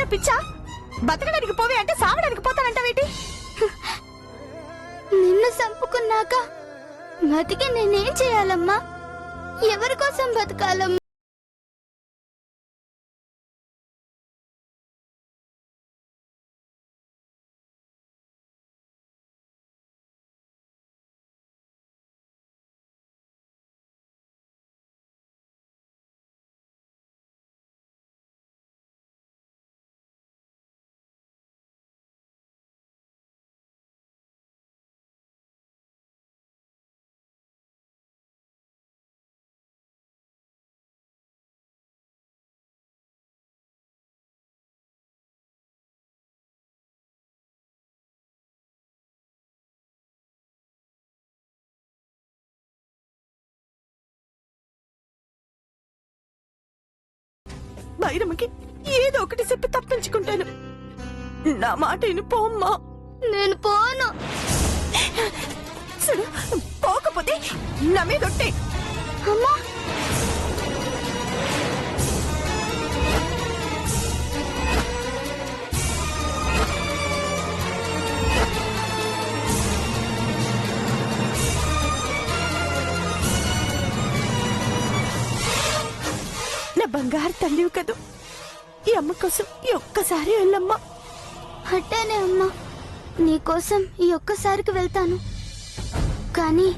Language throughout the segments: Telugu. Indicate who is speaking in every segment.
Speaker 1: నీకేమైనా పిచ్చా? బతకడానికి పోవే అంటే సావడానికి పోతానంటావేంటి?
Speaker 2: నిన్ను చంపుకున్నాక బతికి నేనేం చేయాలమ్మా? ఎవరి కోసం బతకాలమ్మా?
Speaker 1: బైరమ్మకి ఏదో ఒకటి చెప్పి తప్పించుకుంటాను. నా మాట విను పోమ్మా.
Speaker 2: నేను పోను.
Speaker 1: చూడు, పోకపోతే నా మీదొట్టే.
Speaker 2: అమ్మా,
Speaker 1: నా బంగారు తల్లివి కదూ. ఈ అమ్మ కోసం ఈ ఒక్కసారి వెళ్ళమ్మా.
Speaker 2: అట్టానే అమ్మా, నీకోసం ఈ ఒక్కసారికి వెళ్తాను. కానీ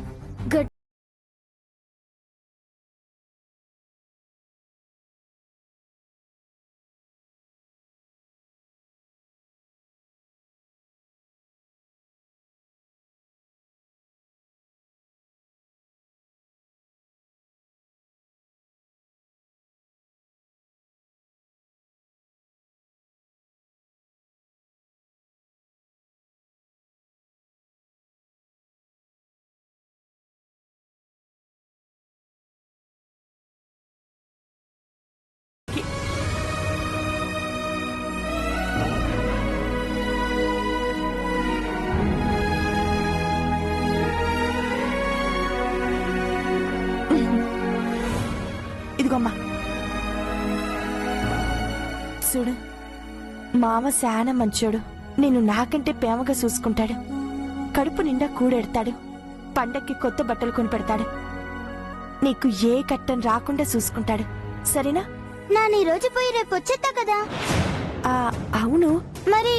Speaker 1: ఇదిగోమ్మా చూడు, మామ శాన మంచోడు. నేను నాకంటే ప్రేమగా చూసుకుంటాడు. కడుపు నిండా కూడెడతాడు. పండక్కి కొత్త బట్టలు కొని పెడతాడు. నీకు ఏ కట్టం రాకుండా చూసుకుంటాడు. సరేనా?
Speaker 2: నాన్న ఈ రోజు పోయి రేపు వచ్చేస్తా కదా.
Speaker 1: అవును.
Speaker 2: మరి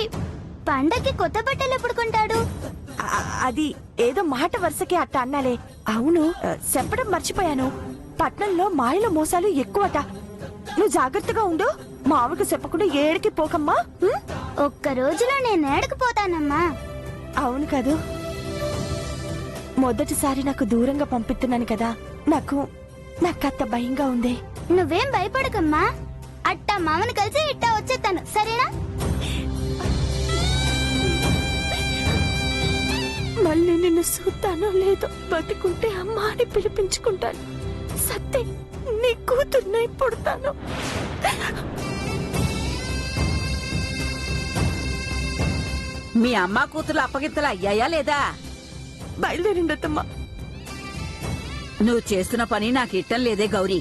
Speaker 2: పండక్కి కొత్త బట్టలు ఎప్పుడు కొంటాడు?
Speaker 1: అది ఏదో మాట వరుసకి అట్ట అన్నాలే. అవును, చెప్పడం మర్చిపోయాను. పట్నంలో మాయల మోసాలు ఎక్కువట. నువ్వు జాగ్రత్తగా ఉండు. మా ఆవిడకు చెప్పకుండా ఏడికి పోకమ్మా.
Speaker 2: ఒక్క రోజులో నేను ఏడకపోతానమ్మా.
Speaker 1: అవును కదూ. మొదటిసారి నాకు దూరంగా పంపిస్తున్నాను కదా. నాకంత భయంగా ఉంది.
Speaker 2: నువ్వేం భయపడకమ్మా. అట్టా మామను కలిసి ఇట్టా వచ్చేస్తాను, సరేనా?
Speaker 1: మళ్ళీ నిన్ను చూస్తానో లేదో. బతికుంటే అమ్మా అని పిలిపించుకుంటాను. సత్తే నీ కూతుర్నై పుడతాను.
Speaker 3: మీ అమ్మా కూతురు అప్పగింతలు అయ్యాయా లేదా?
Speaker 1: బయలుదేరిందమ్మా.
Speaker 3: నువ్వు చేస్తున్న పని నాకు ఇట్టం లేదే గౌరీ.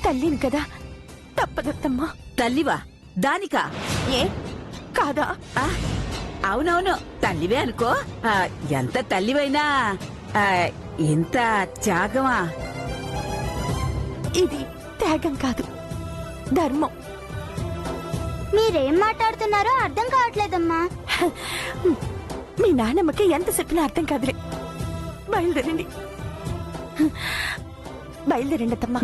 Speaker 1: తల్లిని కదా, తప్పదత్తమ్మా.
Speaker 3: తల్లివా? దానికా?
Speaker 1: ఏ కాదా?
Speaker 3: అవునవును, తల్లివే అనుకో. ఎంత తల్లివైనా ఇంత త్యాగమా?
Speaker 1: ఇది త్యాగం కాదు, ధర్మం.
Speaker 2: మీరేం మాట్లాడుతున్నారో అర్థం కావట్లేదమ్మా.
Speaker 1: మీ నాన్నమ్మకి ఎంత చెప్పినా అర్థం కాదులే. బయలుదేరండి, బయలుదేరండి అత్తమ్మా.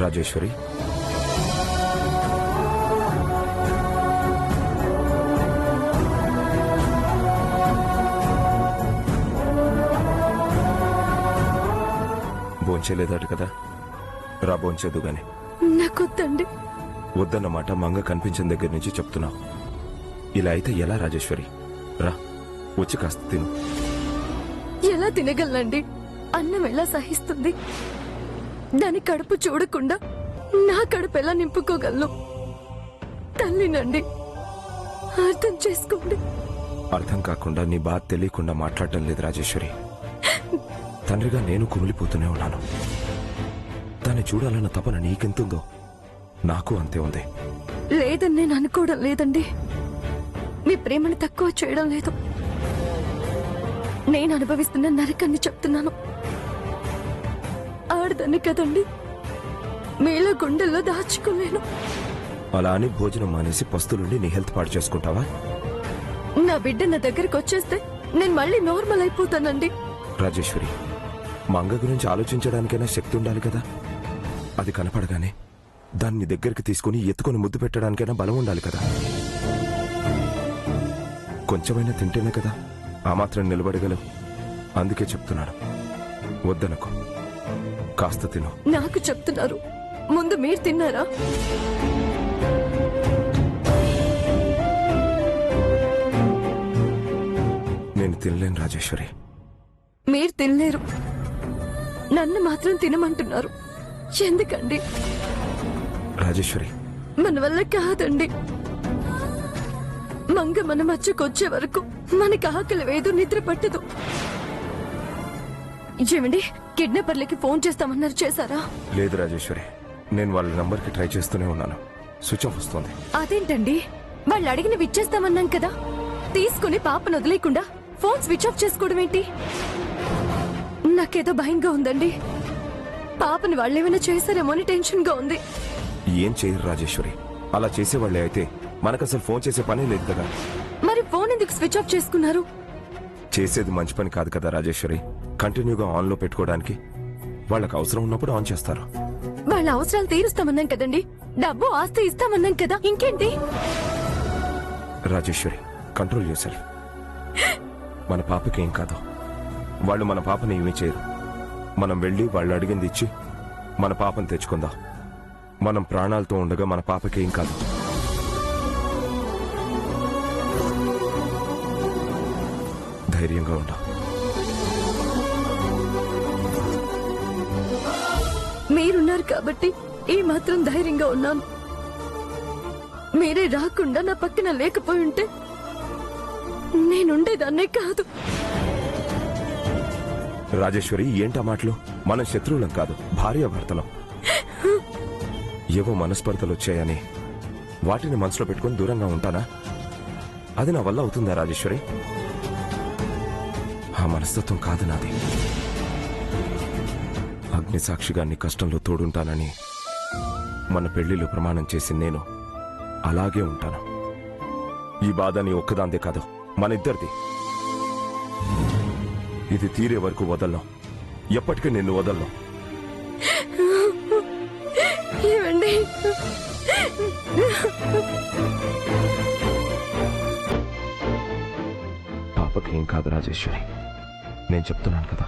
Speaker 4: రాజేశ్వరి, భోంచేలేదట కదా. రా భోంచేదు గాని.
Speaker 1: నాకొద్దండి.
Speaker 4: వద్దన్నమాట మంగ కనిపించిన దగ్గర నుంచి చెప్తున్నావు. ఇలా అయితే ఎలా రాజేశ్వరి? రా, వచ్చి కాస్త తిను.
Speaker 5: ఎలా తినగలనండి? అన్నం ఎలా సహిస్తుంది? దాని కడుపు చూడకుండా నా కడుపు ఎలా నింపుకోగలను? తల్లినండి, అర్థం చేసుకోండి.
Speaker 4: అర్థం కాకుండా నీ బాధ తెలియకుండా మాట్లాడటం లేదు రాజేశ్వరి. తండ్రిగా నేను కుమిలిపోతూనే ఉన్నాను. దాన్ని చూడాలన్న తపన నీకెంతుందో నాకు అంతే ఉంది.
Speaker 5: లేదని నేను అనుకోవడం లేదండి. మీ ప్రేమని తక్కువ చేయడం లేదు. నేను అనుభవిస్తున్న నరకాన్ని చెప్తున్నాను. ఆడదాన్ని కదండి, మీలో గుండెల్లో దాచుకోలేను.
Speaker 4: అలా అని భోజనం మానేసి పస్తులుండి నీ హెల్త్ పాడు చేసుకుంటావా?
Speaker 5: నా బిడ్డ నా దగ్గరకు వచ్చేస్తే నేను మళ్ళీ నార్మల్ అయిపోతానండి.
Speaker 4: రాజేశ్వరి, మంగ గురించి ఆలోచించడానికైనా శక్తి ఉండాలి కదా. అది కనపడగానే దాన్ని దగ్గరికి తీసుకుని ఎత్తుకొని ముద్దు పెట్టడానికైనా బలం ఉండాలి కదా. కొంచెమైనా తింటేనే కదా ఆ మాత్రం నిలబడగలవు. అందుకే చెప్తున్నాను, వద్దనకు, కాస్త తిను.
Speaker 5: నాకు చెప్తున్నారు, ముందు మీరు తిన్నారా?
Speaker 4: నేను తినలేను రాజేశ్వరి.
Speaker 5: మీరు తినలేరు, నన్ను మాత్రం తినమంటున్నారు. ఎందుకండి?
Speaker 4: రాజేశ్వరి,
Speaker 5: మన వల్ల కాదండి. మంగ మన మధ్యకొచ్చే వరకు మనకి ఆకలి వేదు, నిద్ర పట్టదు. ఏమండి, కిడ్నాపర్లకి ఫోన్ చేస్తామన్నారు, చేశారా?
Speaker 4: లేదు రాజేశ్వరి, నేను వాళ్ళ నంబర్కి ట్రై చేస్తూనే ఉన్నాను. స్విచ్ ఆఫ్ వస్తుంది.
Speaker 5: అదేంటండి, వాళ్ళు అడిగినవి ఇచ్చేస్తామన్నాం కదా. తీసుకుని పాపను వదిలేకుండా ఫోన్ స్విచ్ ఆఫ్ చేసుకోవడం ఏంటి? నాకేదో భయంగా ఉందండి. పాపని వాళ్ళేమైనా చేశారేమో అని టెన్షన్ గా ఉంది.
Speaker 4: ఏం చేయరు రాజేశ్వరి. అలా చేసేవాళ్లే అయితే మనకసలు ఫోన్ చేసే పనే లేదు కదా.
Speaker 5: మరి ఫోన్ ఎందుకు స్విచ్ ఆఫ్ చేసుకున్నారు?
Speaker 4: చేసేది మంచి పని కాదు కదా రాజేశ్వరి. కంటిన్యూగా ఆన్ లో పెట్టుకోవడానికి వాళ్ళకి అవసరం ఉన్నప్పుడు ఆన్ చేస్తారు.
Speaker 5: వాళ్ళ అవసరాలు తీరుస్తామన్నాం కదండి, డబ్బు ఆస్తి ఇస్తామన్నాం కదా, ఇంకేంటి?
Speaker 4: Rajeshwari, control your. మన పాపకి ఏం కాదు. వాళ్ళు మన పాపని ఏమీ చేయరు. మనం వెళ్ళి వాళ్ళు అడిగింది ఇచ్చి మన పాపని తెచ్చుకుందాం. మనం ప్రాణాలతో ఉండగా మన పాపకి ఏం కాదు. ధైర్యంగా ఉందా?
Speaker 5: మీరున్నారు కాబట్టి ఈ మాత్రం ధైర్యంగా ఉన్నాను. మీరే రాకుండా నా పక్కన లేకపోయి ఉంటే నేనుండేదాన్నే కాదు.
Speaker 4: రాజేశ్వరి, ఏంటా మాటలు? మనం శత్రువులం కాదు, భార్యాభర్తలం. ఏవో మనస్పర్ధలు వచ్చాయని వాటిని మనసులో పెట్టుకుని దూరంగా ఉంటానా? అది నా వల్ల అవుతుందా రాజేశ్వరి? ఆ మనస్తత్వం కాదు నాది. అగ్ని సాక్షిగా నీ కష్టంలో తోడుంటానని మన పెళ్లిలో ప్రమాణం చేసి నేను అలాగే ఉంటాను. ఈ బాధ నీ ఒక్కదాందే కాదు, మన ఇద్దరిది. ఇది తీరే వరకు వదలను. ఎప్పటికీ నిన్ను వదలను.
Speaker 5: ఏమండి,
Speaker 4: పాపకి ఏం కాదు రాజేశ్వరి, నేను చెప్తున్నాను కదా.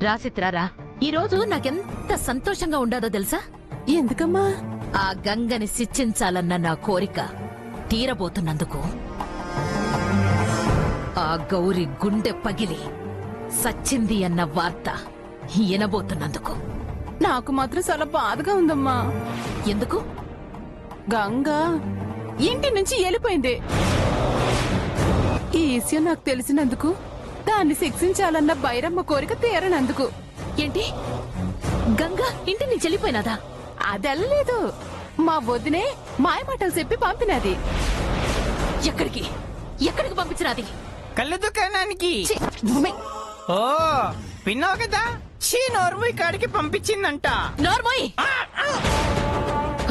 Speaker 6: రాసిత్రారా, ఈ రోజు నాకెంత సంతోషంగా ఉండదో తెలుసా?
Speaker 1: ఎందుకమ్మా?
Speaker 6: ఆ గంగని శిక్షించాలన్న నా కోరిక తీరబోతున్నందుకు. ఆ గౌరి గుండె పగిలి సచ్చింది అన్న వార్త వినబోతున్నందుకు.
Speaker 7: నాకు మాత్రం చాలా బాధగా ఉందమ్మా.
Speaker 6: ఎందుకు?
Speaker 7: గంగ ఇంటి నుంచి వెళ్ళిపోయింది. ఈ విషయం నాకు తెలిసినందుకు, దాన్ని శిక్షించాలన్న బైరమ్మ కోరిక తీరనందుకు.
Speaker 6: ఏంటి, గంగ ఇంటి నుంచి వెళ్ళిపోయినదా?
Speaker 7: అదెల్లలేదు. మా వదినే మాయమాటలు చెప్పి పంపినది.
Speaker 6: ఎక్కడికి ఎక్కడికి పంపించినది?
Speaker 8: కళ్ళ దుకాణానికి.
Speaker 6: ఛీ, భూమి.
Speaker 8: ఓ విన్నావు కదా, షీ నోర్ము కాడికి పంపించిందంట.
Speaker 6: నోర్మోయ్.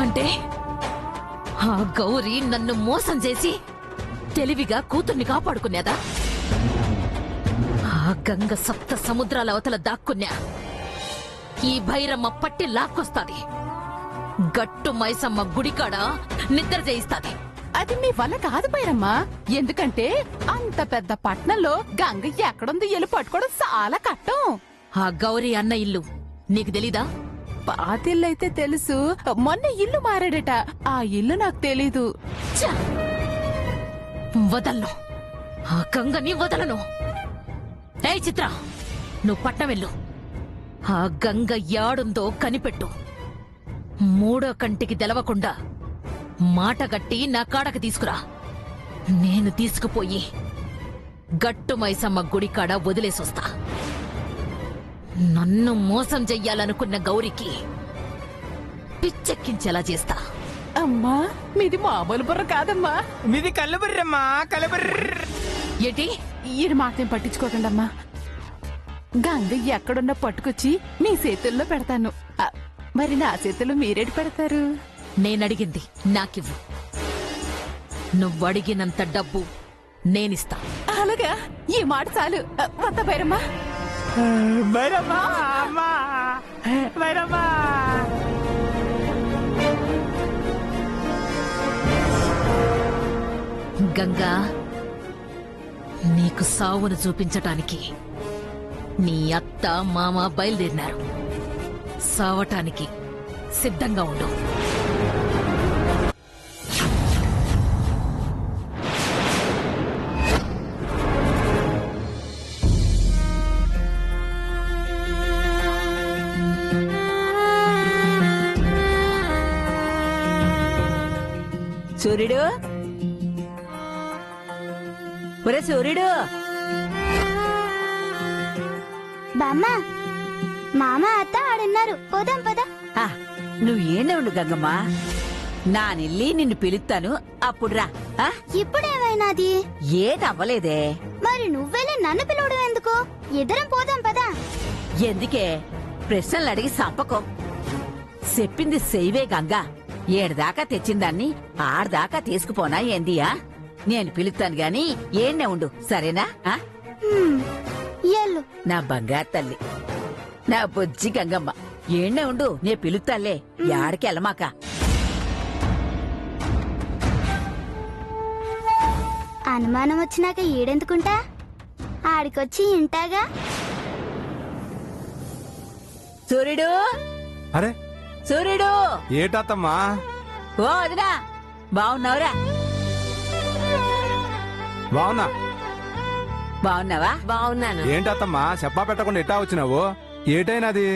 Speaker 6: అంటే ఆ గౌరీ నన్ను మోసం చేసి తెలివిగా కూతుర్ని కాపాడుకునేదా? ఆ గంగ సప్త సముద్రాల అవతల దాక్కున్నా ఈ భైరమ్మ పట్టి లాక్కొస్తాది. గట్టు మైసమ్మ గుడికాడ నిద్ర చేయిస్తాది.
Speaker 7: అది మీ వల్ల కాదు బైరమ్మా. ఎందుకంటే అంత పెద్ద పట్నంలో గంగ ఎక్కడుందో ఎల్లు పట్టుకోవడం చాలా కట్టం.
Speaker 6: ఆ గౌరీ అన్న ఇల్లు నీకు తెలీదా?
Speaker 7: పాతిళ్ళైతే తెలుసు, మొన్న ఇల్లు మారాడట. ఆ ఇల్లు నాకు తెలీదు.
Speaker 6: ఛ! వదలను, ఆ గంగని వదలను. ఏయ్ చిత్ర, నువ్వు పట్నం వెళ్ళు. ఆ గంగ యాడుందో కనిపెట్టు. మూడో కంటికి తెలవకుండా మాట గట్టి నా కాడకు తీసుకురా. నేను తీసుకుపోయి గట్టు మైసమ్మ గుడికాడ వదిలేసొస్తా. నన్ను మోసం చెయ్యాలనుకున్న గౌరికి పిచ్చెక్కించేలా చేస్తా.
Speaker 7: అమ్మా, మీది మామూలు బుర్ర కాదమ్మా.
Speaker 8: మీది కళ్ళబుర్రమ్మా, కళ్ళబుర్ర.
Speaker 6: ఏంటి?
Speaker 7: ఈ మాటేం పట్టించుకోకండి అమ్మా. గంగ ఎక్కడున్నా పట్టుకొచ్చి మీ చేతుల్లో పెడతాను. మరి నా చేతుల్లో మీరేటి పెడతారు?
Speaker 6: నేనడిగింది నాకివ్వు. నువ్వడిగినంత డబ్బు నేనిస్తా.
Speaker 7: అలాగా, ఈ మాట చాలు. వద్ద బైరమ్మా.
Speaker 8: భైరమ్మా, అమ్మా, భైరమ్మా.
Speaker 6: గంగా, నీకు సావును చూపించటానికి నీ అత్త మామ బయలుదేరినారు. సావటానికి సిద్ధంగా ఉండు.
Speaker 3: సూర్యుడు, ఒరే సూర్యుడు.
Speaker 2: బామ్మ, మామ అత్త ఆడున్నారు. పోదాం పద.
Speaker 3: ఆ, నువ్వు ఏనే ఉండు గంగమ్మ, నానెళ్ళి నిన్ను పిలుస్తాను, అప్పుడు రా. ఆ?
Speaker 2: ఇప్పుడేమైనాది?
Speaker 3: ఏటవ్వలేదే.
Speaker 2: మరి నువ్వెళ్ళి నన్ను పిలవడం ఎందుకు? ఇద్దరం పోదాం పదా.
Speaker 3: ఎందుకే ప్రశ్నలు అడిగి సంపకో. చెప్పింది సెయ్యవే గంగా. ఏడుదాకా తెచ్చిందాన్ని ఆడదాకా తీసుకుపోనా ఏందియా? నేను పిలుస్తాను గాని ఏడ్నే ఉండు, సరేనా? ఆ?
Speaker 2: ఎల్లు.
Speaker 3: నా బంగారు తల్లి, నా బొజ్జి గంగమ్మ, ఏడ్నే ఉండు, నే పిలుస్తాలే. యాడికి వెళ్ళమాక.
Speaker 2: అనుమానం వచ్చినాక ఈడెందుకుంటా? ఆడికొచ్చి ఇంటాగా.
Speaker 3: సూర్యుడు,
Speaker 9: అరే
Speaker 3: సూర్యుడు.
Speaker 9: ఏటత్తమ్మా?
Speaker 3: ఓ వదినా, బావున్నావురా?
Speaker 9: బావున్నా.
Speaker 3: బావున్నావా? బావున్నాను.
Speaker 9: ఏంటత్తమ్మా చెప్పా పెట్టకుండా ఎట్టా వచ్చినావు? ఏటైనది?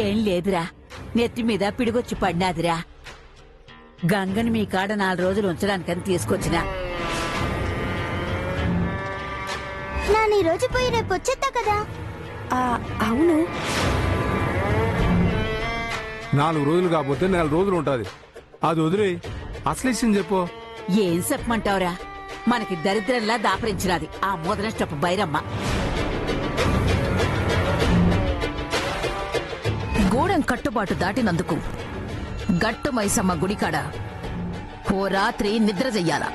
Speaker 3: ఏం లేదురా, నెత్తి మీద పిడిగొచ్చి పడినాదిరా. గంగని మీ కాడ 4 రోజులు ఉంచడానికని తీసుకొచ్చినా.
Speaker 2: నాన్న ఈ రోజు పోయి రేపు వచ్చేస్తా కదా.
Speaker 1: అవును.
Speaker 9: 4 రోజులు కాకపోతే 4 రోజులు ఉంటది. అది వదిలి అసలు ఇచ్చింది చెప్పు.
Speaker 3: ఏం చెప్పమంటావురా, మనకి దరిద్రంలా దాపరించినది ఆ మోదనష్టపు బైరమ్మ.
Speaker 6: గూడెం కట్టుబాటు దాటినందుకు గట్టు మైసమ్మ గుడికాడ ఓ రాత్రి నిద్ర చెయ్యాలా.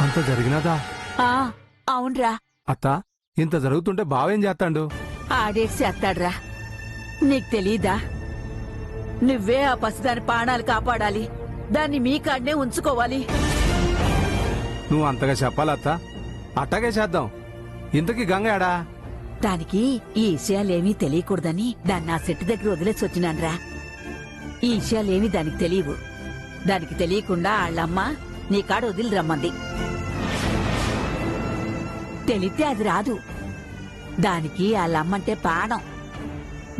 Speaker 9: అంత జరిగినదా?
Speaker 3: ఆ అవునరా.
Speaker 9: అత్త, ఇంత జరుగుతుంటే బావేం చేస్తాడు?
Speaker 3: ఆడేసి చేస్తాడ్రా. నీకు తెలీదా? నువ్వే ఆ పసిదాని ప్రాణాలు కాపాడాలి, దాన్ని మీ కాడనే ఉంచుకోవాలి.
Speaker 9: నువ్వు అంతగా చెప్పాలత్త. అట్టాగే చేద్దాం. ఇంతకీ గంగ ఏడా?
Speaker 3: దానికి ఈ విషయాలేమీ తెలియకూడదని దాన్ని ఆ చెట్టు దగ్గర వదిలేసి వచ్చినాన్రా. ఈ విషయాలేమీ దానికి తెలియవు. దానికి తెలియకుండా వాళ్ళమ్మ నీ కాడ వదిలి రమ్మంది. తెలితే అది రాదు. దానికి వాళ్ళమ్మంటే ప్రాణం.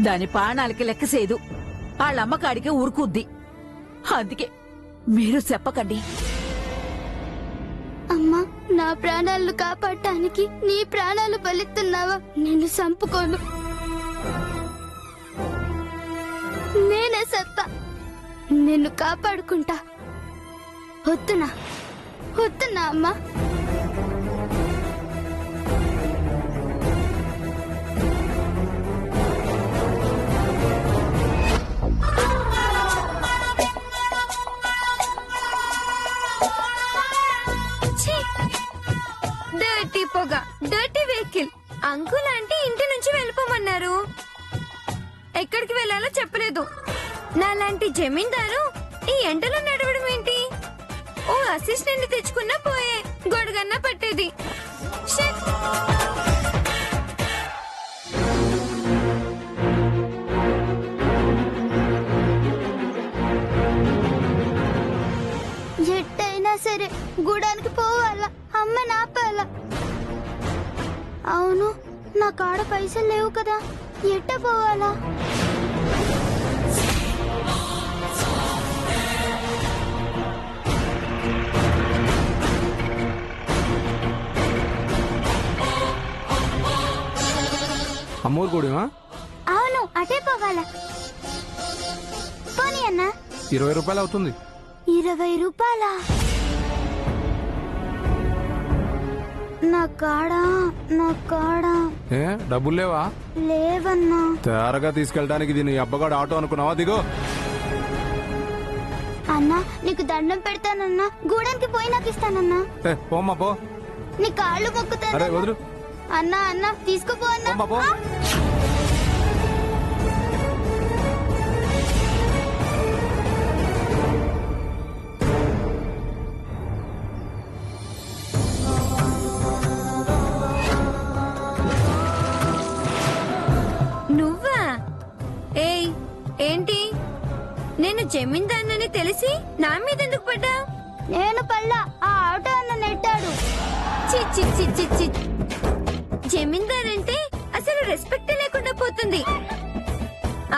Speaker 3: దాని ప్రాణాలకి లెక్కసేదు. వాళ్ళమ్మ కాడికే ఊరుకుద్ది. అందుకే మీరు చెప్పకండి.
Speaker 2: అమ్మా, నా ప్రాణాలను కాపాడటానికి నీ ప్రాణాలు బలిస్తున్నావా? నిన్ను చంపుకోను. నిన్ను కాపాడుకుంటా. వద్దునా వద్దునా అమ్మా.
Speaker 5: డర్టీ పొగ, డర్టీ వెహికల్. అంకుల్ ఆంటీ ఇంటి నుంచి వెళ్ళిపోమన్నారు. ఎక్కడికి వెళ్ళాలో చెప్పలేదు. నాలాంటి జమీందారు ఈ ఎండలో నడవడం ఏంటి? ఓ అసిస్టెంట్ తెచ్చుకున్నా పోయే, గొడగన్నా పట్టేది. షట్.
Speaker 2: ఎట్టయినా సరే గూడానికి పోవాలా, అమ్మ నాపాలా. అవును, నా కాడ పైసలు లేవు కదా, ఎట్ట పోవాలా?
Speaker 9: అమ్మోరు కూడమా?
Speaker 2: అవును, అటే పోవాలా. పోనీ అన్న.
Speaker 9: 20 రూపాయలు అవుతుంది.
Speaker 2: 20 రూపాయలా? నా కాడా
Speaker 9: ఏ డబ్బులు లేవా?
Speaker 2: లేవన్నా.
Speaker 9: తేరగా తీసుకెళ్ళడానికి దీని అబ్బగాడు ఆటో అనుకున్నావా? దిగో.
Speaker 2: అన్నా నీకు దండం పెడతానన్నా, గూడానికి పోయి నాకు ఇస్తానన్నా.
Speaker 9: పోమ్మా పో.
Speaker 2: నీ కాళ్ళు మొక్కుతాను.
Speaker 9: అరే వదులు.
Speaker 2: అన్నా అన్నా తీసుకుపో అన్నా.
Speaker 9: పోమ్మా పో.
Speaker 5: నువ్వా? ఏయ్ ఏంటి? నేను జమీందారునని తెలిసి నా మీద ఎందుకు పడ్డా?
Speaker 2: నేను పల్లా, ఆ ఆటో అన్న నెట్టాడు.
Speaker 5: చి చి చి చి చి. జమీందారంటే అసలు రెస్పెక్ట్ లేకుండా పోతుంది.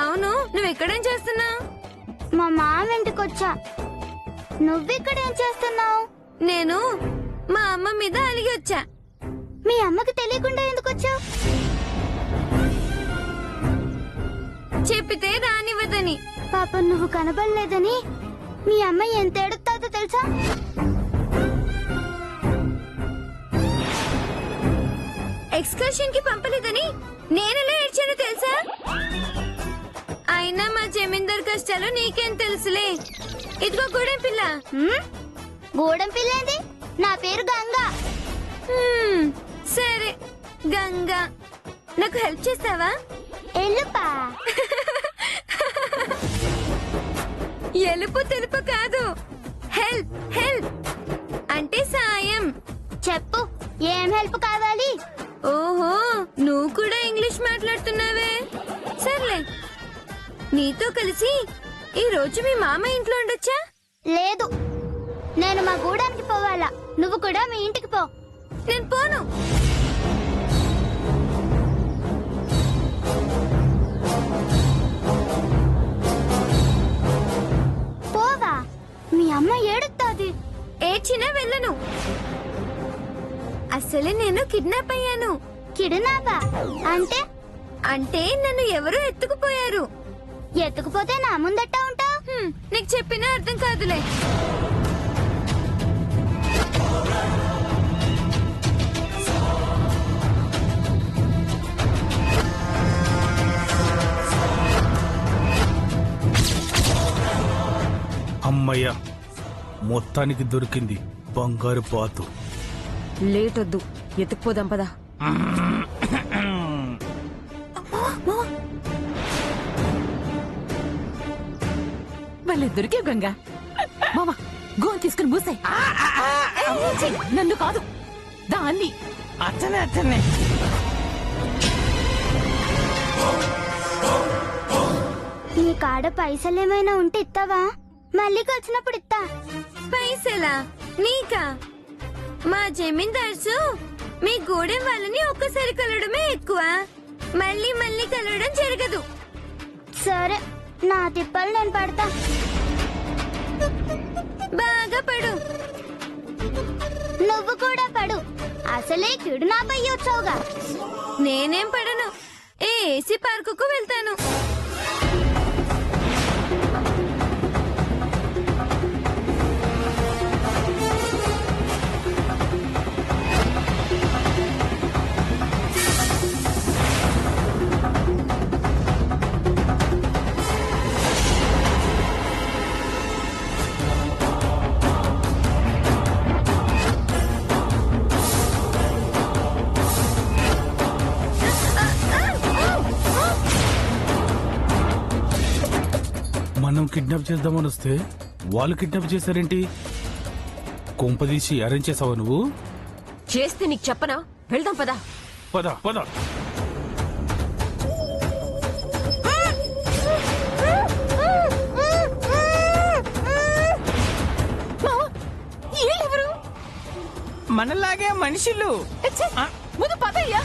Speaker 5: అవును, నువ్వెక్కడేం చేస్తున్నావు?
Speaker 2: మా మామ ఇంటికొచ్చా. నువ్విక్కడేం చేస్తున్నావు?
Speaker 5: నేను మా అమ్మ మీద అలిగి వచ్చా.
Speaker 2: మీ అమ్మకి తెలియకుండా ఎందుకు వచ్చావు?
Speaker 5: చెప్పితే రానివ్వదని.
Speaker 2: పాపం నువ్వు కనబడలేదని మీ అమ్మ ఎంత ఏడుస్తాదో తెలుసా?
Speaker 5: ఎక్స్కర్షన్ కి పంపలేదని నేనెలా ఏడ్చానో తెలుసా? అయినా మా జమీందార్ కష్టాలు నీకేం తెలుసులే. ఇదిగో గూడెం పిల్ల.
Speaker 2: గూడెం పిల్లేంది? నా పేరు గంగా.
Speaker 5: సరే గంగా, నాకు హెల్ప్ చేస్తావా?
Speaker 2: ఎల్లుపా.
Speaker 5: ఎలుపు తెలుపు కాదు, హెల్ప్. హెల్ప్ అంటే సాయం.
Speaker 2: చెప్పు, ఏం హెల్ప్ కావాలి?
Speaker 5: ఓహో, నువ్వు కూడా ఇంగ్లీష్ మాట్లాడుతున్నావే. సర్లే, నీతో కలిసి ఈ రోజు మీ మామ ఇంట్లో ఉండొచ్చా?
Speaker 2: లేదు, నేను మా గూడానికి పోవాలా. నువ్వు కూడా మీ ఇంటికి పో.
Speaker 5: నేను పోను.
Speaker 2: పోవా? మీ అమ్మ ఏడుస్తాది.
Speaker 5: ఏడ్చినా వెళ్ళను. అసలే నేను కిడ్నాప్ అయ్యాను.
Speaker 2: కిడ్నాపా అంటే?
Speaker 5: అంటే నన్ను ఎవరో ఎత్తుకుపోయారు.
Speaker 2: ఎత్తుకుపోతే నా ముందట్టా ఉంటావు?
Speaker 5: నీకు చెప్పినా అర్థం కాదులే.
Speaker 10: అమ్మయ్య, మొత్తానికి దొరికింది బంగారు పాతు.
Speaker 5: లేటొద్దు, ఎత్తుకుపోదాం పదా.
Speaker 7: వాళ్ళే దొరికే గంగా. మామ గోన్ తీసుకుని మూసాయి. నన్ను కాదు, దాన్ని.
Speaker 8: అతనే
Speaker 2: నీ కాడ పైసలేమైనా ఉంటే ఇస్తావా? మళ్ళీ కలిసినప్పుడు ఇస్తా.
Speaker 5: పైసలా నీకా? మా జమీందార్సు మీ గూడెం వాళ్ళని ఒక్కసారి కలవడమే ఎక్కువ. మళ్ళీ మళ్ళీ కలవడం జరగదు.
Speaker 2: సరే, నా తిప్పలు నేను పడతా.
Speaker 5: బాగా పడు.
Speaker 2: నువ్వు కూడా పడు. అసలే కిడ్నాప్ అయ్యొచ్చావుగా.
Speaker 5: నేనేం పడను. ఏసీ పార్కుకు వెళ్తాను.
Speaker 10: కిడ్నాప్ చేద్దామని వస్తే వాళ్ళు కిడ్నాప్ చేశారేంటి? కొంపదీసి అరేంజ్ చేసావా నువ్వు?
Speaker 11: చేస్తే నీకు చెప్పనా? వెళ్దాం పదా.
Speaker 10: పద పద.
Speaker 8: మనలాగే మనుషులు.
Speaker 7: ముందు పదయ్యా.